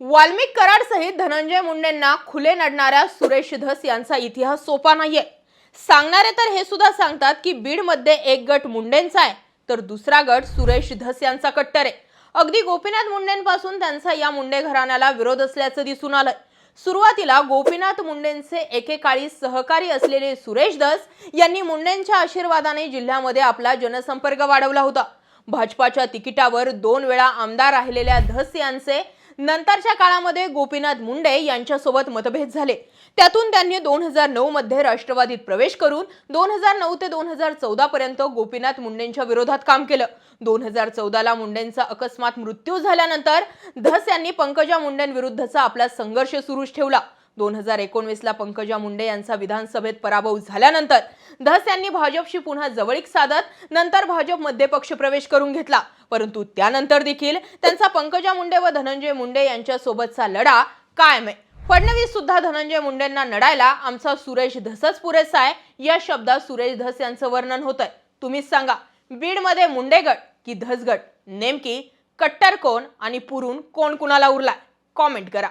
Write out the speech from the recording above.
वाल्मिक कराड सहित धनंजय मुंडेंना खुले नडणाऱ्या सुरेश धस यांचा इतिहास सोपा नाहीये। सांगणारे तर हे सुद्धा सांगतात की बीड मध्ये एक गट मुंडेंचा आहे तर दुसरा गट सुरेश धस यांचा कट्टर आहे। अगदी गोपीनाथ मुंडेंपासून त्यांचा या मुंडे घराण्याला विरोध असल्याचं दिसून आलं। सुरुवातीला गोपीनाथ मुंडेंचे एकेकाळी सहकारी असलेले सुरेश धस यांनी मुंडेंच्या आशीर्वादाने जिल्ह्यामध्ये आपला जनसंपर्क वाढवला होता। भाजपाच्या तिकिटावर 2 वेळा आमदार राहिलेल्या धस यांचे नंतरच्या काळामध्ये गोपीनाथ मुंडे यांच्यासोबत मतभेद झाले। त्यातून त्यांनी 2009 मध्ये राष्ट्रवादीत प्रवेश करून 2009 ते 2014 पर्यंत गोपीनाथ मुंडेंच्या विरोधात काम केलं। 2014 ला मुंडेंचा अकस्मात मृत्यू झाल्यानंतर धस यांनी पंकजा मुंडेंविरुद्धचा आपला संघर्ष सुरूच ठेवला। 2019 ला पंकजा मुंडे यांचा विधानसभेत पराभव झाल्यानंतर धस यांनी भाजपशी पुन्हा जवळीक साधत नंतर भाजपमध्ये पक्षप्रवेश करून घेतला। परंतु त्यानंतर देखील त्यांचा पंकजा मुंडे व धनंजय मुंडे यांच्या सोबतचा लढा कायम आहे। फडणवीस सुद्धा धनंजय मुंडेंना नडायला आमचा सुरेश धसच पुरेसा आहे या शब्दात सुरेश धस यांचं वर्णन होतंय। तुम्हीच सांगा, बीड मध्ये मुंडे गट की धस गट, नेमकी कट्टर कोण आणि पुरून कोण कुणाला उरलाय? कॉमेंट करा।